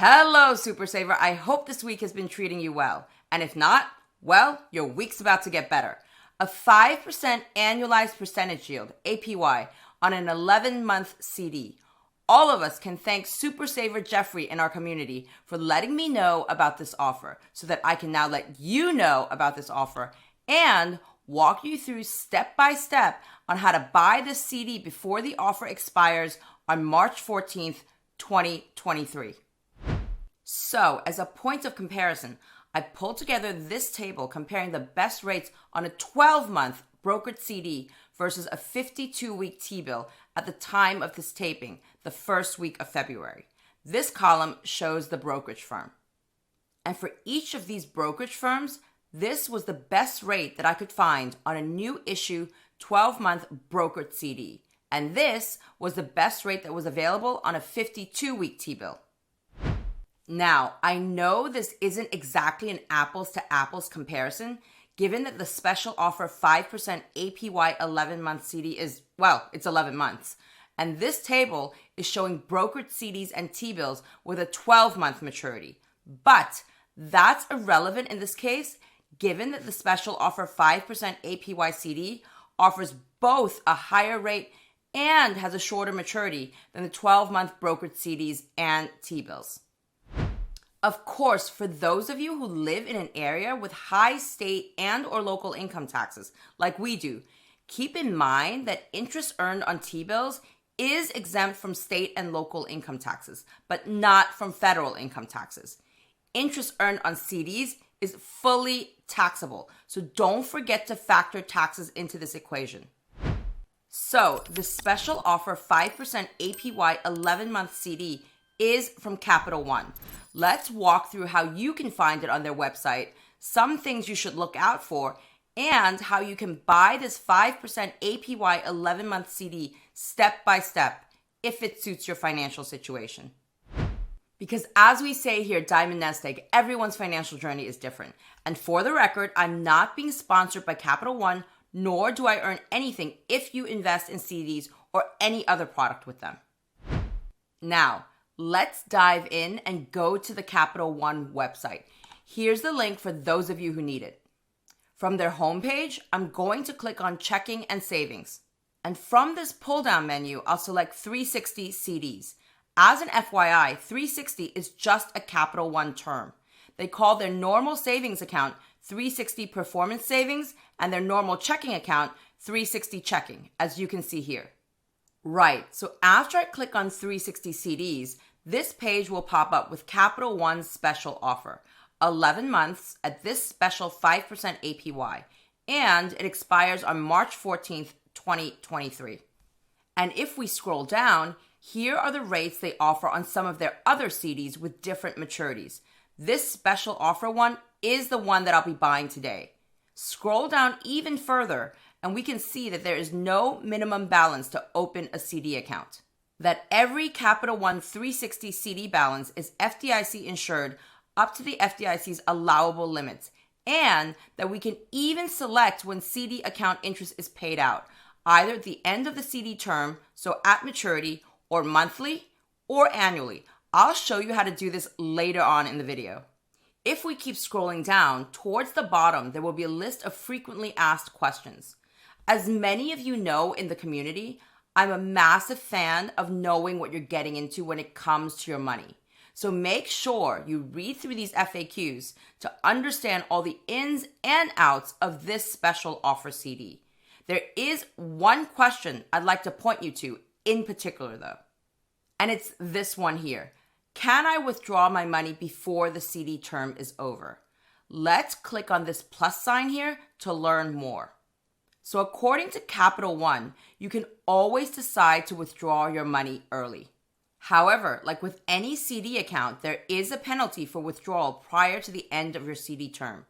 Hello, Super Saver. I hope this week has been treating you well. And if not, well, your week's about to get better. A 5% annualized percentage yield, APY, on an 11-month CD. All of us can thank Super Saver Jeffrey in our community for letting me know about this offer so that I can now let you know about this offer and walk you through step by step on how to buy this CD before the offer expires on March 14th, 2023. So, as a point of comparison, I pulled together this table comparing the best rates on a 12-month brokered CD versus a 52-week T-bill at the time of this taping, the first week of February. This column shows the brokerage firm. And for each of these brokerage firms, this was the best rate that I could find on a new issue 12-month brokered CD. And this was the best rate that was available on a 52-week T-bill. Now, I know this isn't exactly an apples to apples comparison, given that the special offer 5% APY 11-month CD is, well, it's 11 months. And this table is showing brokered CDs and T-bills with a 12-month maturity. But that's irrelevant in this case, given that the special offer 5% APY CD offers both a higher rate and has a shorter maturity than the 12-month brokered CDs and T-bills. Of course, for those of you who live in an area with high state and or local income taxes, like we do, keep in mind that interest earned on T-bills is exempt from state and local income taxes, but not from federal income taxes. Interest earned on CDs is fully taxable, so don't forget to factor taxes into this equation. So, the special offer 5% APY 11-month CD is from Capital One. Let's walk through how you can find it on their website, some things you should look out for, and how you can buy this 5% APY 11-month CD step by step if it suits your financial situation. Because as we say here at Diamond NestEgg, everyone's financial journey is different. And for the record, I'm not being sponsored by Capital One, nor do I earn anything if you invest in CDs or any other product with them. Now, let's dive in and go to the Capital One website. Here's the link for those of you who need it. From their homepage, I'm going to click on Checking and Savings. And from this pull-down menu, I'll select 360 CDs. As an FYI, 360 is just a Capital One term. They call their normal savings account 360 Performance Savings and their normal checking account 360 Checking, as you can see here. Right, so after I click on 360 CDs, this page will pop up with Capital One's special offer, 11 months at this special 5% APY, and it expires on March 14th, 2023. And if we scroll down, here are the rates they offer on some of their other CDs with different maturities. This special offer one is the one that I'll be buying today. Scroll down even further, and we can see that there is no minimum balance to open a CD account. That every Capital One 360 CD balance is FDIC insured up to the FDIC's allowable limits, and that we can even select when CD account interest is paid out, either at the end of the CD term, so at maturity, or monthly, or annually. I'll show you how to do this later on in the video. If we keep scrolling down, towards the bottom, there will be a list of frequently asked questions. As many of you know in the community, I'm a massive fan of knowing what you're getting into when it comes to your money. So make sure you read through these FAQs to understand all the ins and outs of this special offer CD. There is one question I'd like to point you to in particular though, and it's this one here. Can I withdraw my money before the CD term is over? Let's click on this plus sign here to learn more. So according to Capital One, you can always decide to withdraw your money early. However, like with any CD account, there is a penalty for withdrawal prior to the end of your CD term.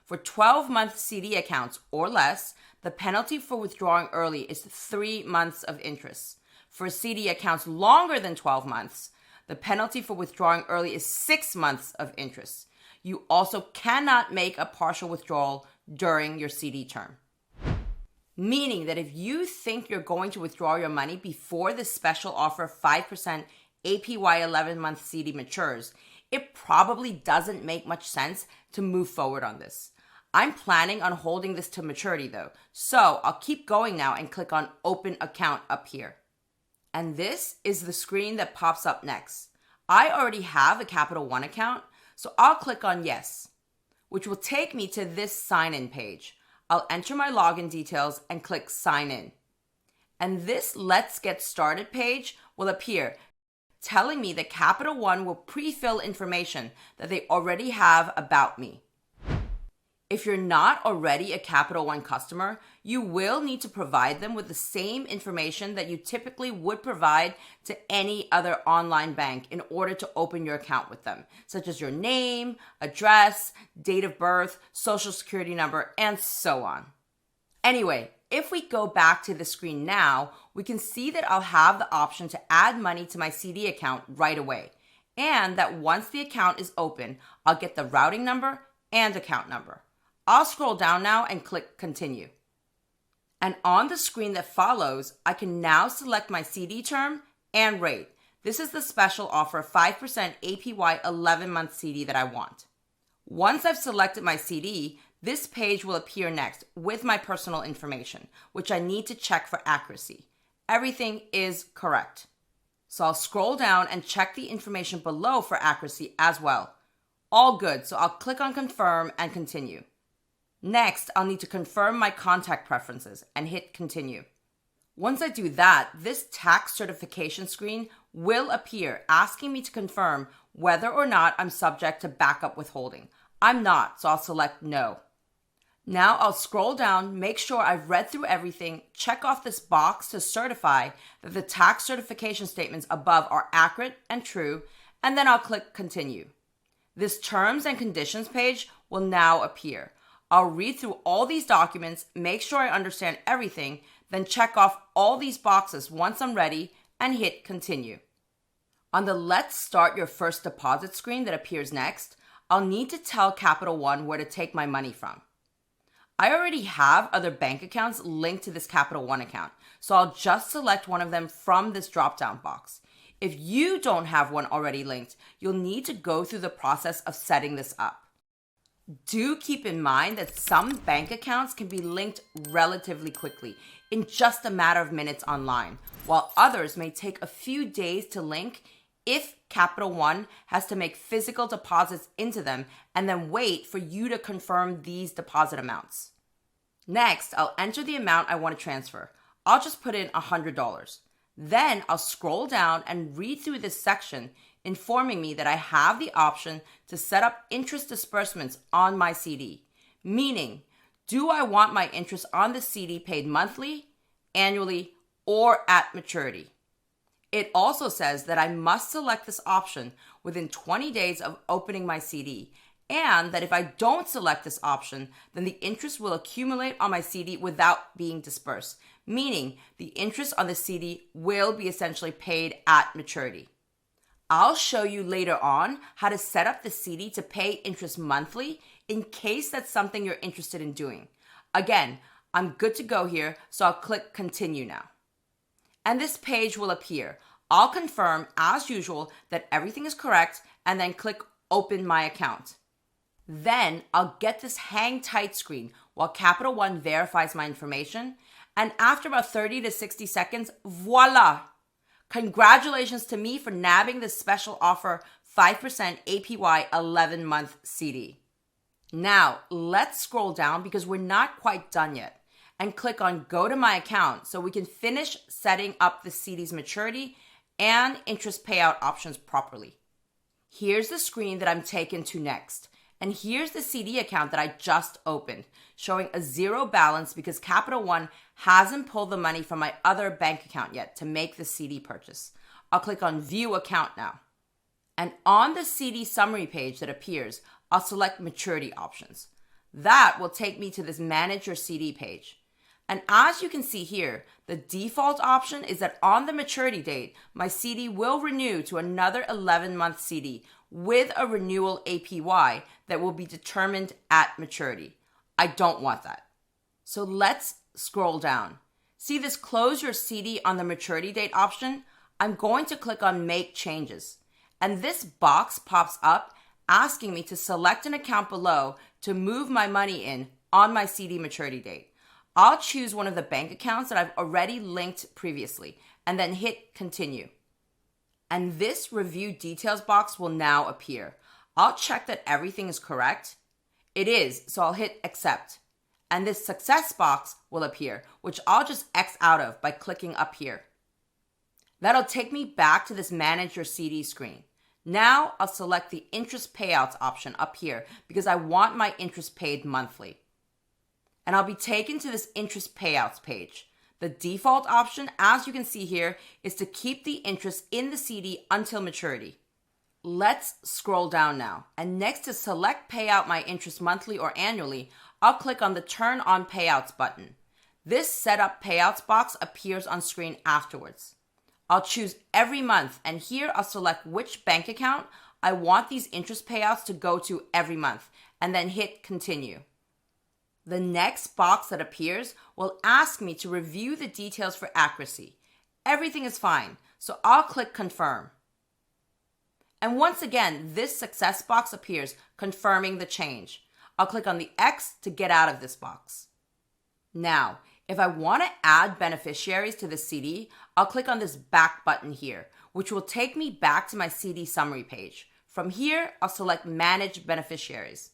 For 12-month CD accounts or less, the penalty for withdrawing early is 3 months of interest. For CD accounts longer than 12 months, the penalty for withdrawing early is 6 months of interest. You also cannot make a partial withdrawal during your CD term. Meaning that if you think you're going to withdraw your money before the special offer 5% APY 11-month CD matures, it probably doesn't make much sense to move forward on this. I'm planning on holding this to maturity though, so I'll keep going now and click on Open Account up here. And this is the screen that pops up next. I already have a Capital One account, so I'll click on Yes, which will take me to this sign-in page. I'll enter my login details and click Sign In. And this Let's Get Started page will appear, telling me that Capital One will pre-fill information that they already have about me. If you're not already a Capital One customer, you will need to provide them with the same information that you typically would provide to any other online bank in order to open your account with them, such as your name, address, date of birth, social security number, and so on. Anyway, if we go back to the screen now, we can see that I'll have the option to add money to my CD account right away, and that once the account is open, I'll get the routing number and account number. I'll scroll down now and click Continue. And on the screen that follows, I can now select my CD term and rate. This is the special offer 5% APY 11-month CD that I want. Once I've selected my CD, this page will appear next with my personal information, which I need to check for accuracy. Everything is correct. So I'll scroll down and check the information below for accuracy as well. All good, so I'll click on Confirm and Continue. Next, I'll need to confirm my contact preferences and hit Continue. Once I do that, this tax certification screen will appear asking me to confirm whether or not I'm subject to backup withholding. I'm not, so I'll select No. Now I'll scroll down, make sure I've read through everything, check off this box to certify that the tax certification statements above are accurate and true, and then I'll click Continue. This Terms and Conditions page will now appear. I'll read through all these documents, make sure I understand everything, then check off all these boxes once I'm ready and hit Continue. On the Let's Start Your First Deposit screen that appears next, I'll need to tell Capital One where to take my money from. I already have other bank accounts linked to this Capital One account, so I'll just select one of them from this drop-down box. If you don't have one already linked, you'll need to go through the process of setting this up. Do keep in mind that some bank accounts can be linked relatively quickly, in just a matter of minutes online, while others may take a few days to link if Capital One has to make physical deposits into them and then wait for you to confirm these deposit amounts. Next, I'll enter the amount I want to transfer. I'll just put in $100. Then I'll scroll down and read through this section informing me that I have the option to set up interest disbursements on my CD. Meaning, do I want my interest on the CD paid monthly, annually, or at maturity? It also says that I must select this option within 20 days of opening my CD, and that if I don't select this option, then the interest will accumulate on my CD without being dispersed, meaning the interest on the CD will be essentially paid at maturity. I'll show you later on how to set up the CD to pay interest monthly in case that's something you're interested in doing. Again, I'm good to go here, so I'll click Continue now. And this page will appear. I'll confirm, as usual, that everything is correct and then click Open My Account. Then I'll get this hang tight screen while Capital One verifies my information, and after about 30 to 60 seconds, voila! Congratulations to me for nabbing this special offer 5% APY 11-month CD. Now, let's scroll down because we're not quite done yet and click on Go to My Account so we can finish setting up the CD's maturity and interest payout options properly. Here's the screen that I'm taken to next. And here's the CD account that I just opened, showing a zero balance because Capital One hasn't pulled the money from my other bank account yet to make the CD purchase. I'll click on View Account now. And on the CD summary page that appears, I'll select Maturity Options. That will take me to this Manage Your CD page. And as you can see here, the default option is that on the maturity date, my CD will renew to another 11-month CD with a renewal APY that will be determined at maturity. I don't want that. So let's scroll down. See this Close Your CD on the maturity date option? I'm going to click on Make Changes. And this box pops up asking me to select an account below to move my money in on my CD maturity date. I'll choose one of the bank accounts that I've already linked previously and then hit continue. And this review details box will now appear. I'll check that everything is correct. It is, so I'll hit accept. And this success box will appear, which I'll just X out of by clicking up here. That'll take me back to this manage your CD screen. Now I'll select the interest payouts option up here because I want my interest paid monthly. And I'll be taken to this interest payouts page. The default option, as you can see here, is to keep the interest in the CD until maturity. Let's scroll down now. And next to select payout my interest monthly or annually, I'll click on the turn on payouts button. This setup payouts box appears on screen afterwards. I'll choose every month, and here I'll select which bank account I want these interest payouts to go to every month, and then hit continue. The next box that appears will ask me to review the details for accuracy. Everything is fine, so I'll click confirm. And once again, this success box appears, confirming the change. I'll click on the X to get out of this box. Now, if I want to add beneficiaries to the CD, I'll click on this back button here, which will take me back to my CD summary page. From here, I'll select Manage Beneficiaries.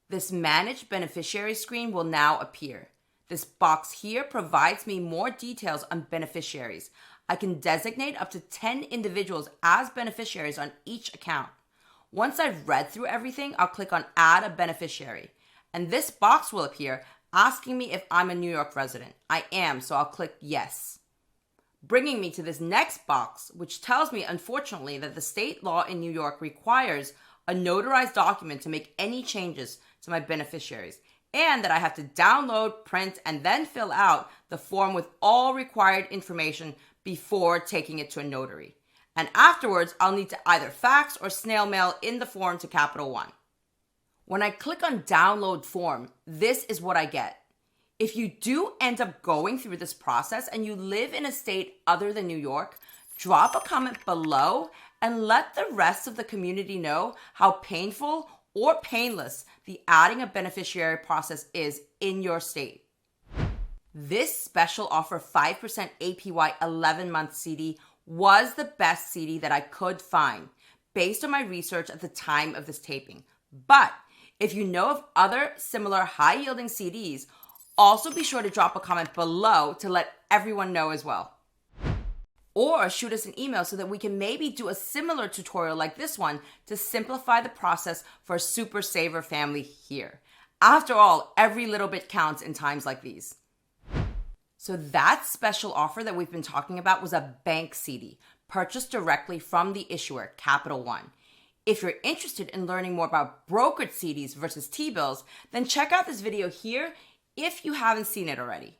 This Manage Beneficiaries screen will now appear. This box here provides me more details on beneficiaries. I can designate up to 10 individuals as beneficiaries on each account. Once I've read through everything, I'll click on Add a Beneficiary. And this box will appear asking me if I'm a New York resident. I am, so I'll click Yes. Bringing me to this next box, which tells me, unfortunately, that the state law in New York requires a notarized document to make any changes to my beneficiaries, and that I have to download, print, and then fill out the form with all required information before taking it to a notary. And afterwards, I'll need to either fax or snail mail in the form to Capital One. When I click on download form, this is what I get. If you do end up going through this process and you live in a state other than New York, drop a comment below and let the rest of the community know how painful or painless the adding a beneficiary process is in your state. This special offer 5% APY 11-month CD was the best CD that I could find based on my research at the time of this taping. But if you know of other similar high-yielding CDs, also be sure to drop a comment below to let everyone know as well. Or shoot us an email so that we can maybe do a similar tutorial like this one to simplify the process for a super saver family here. After all, every little bit counts in times like these. So that special offer that we've been talking about was a bank CD purchased directly from the issuer, Capital One. If you're interested in learning more about brokered CDs versus T-bills, then check out this video here if you haven't seen it already.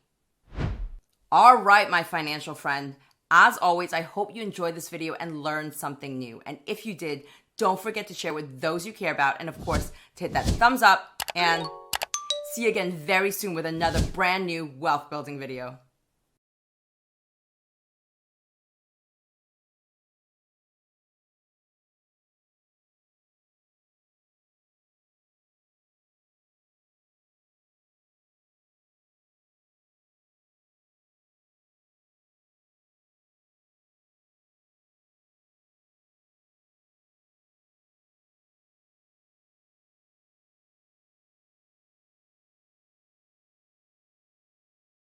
All right, my financial friend. As always, I hope you enjoyed this video and learned something new. And if you did, don't forget to share with those you care about. And of course, to hit that thumbs up, and see you again very soon with another brand new wealth building video.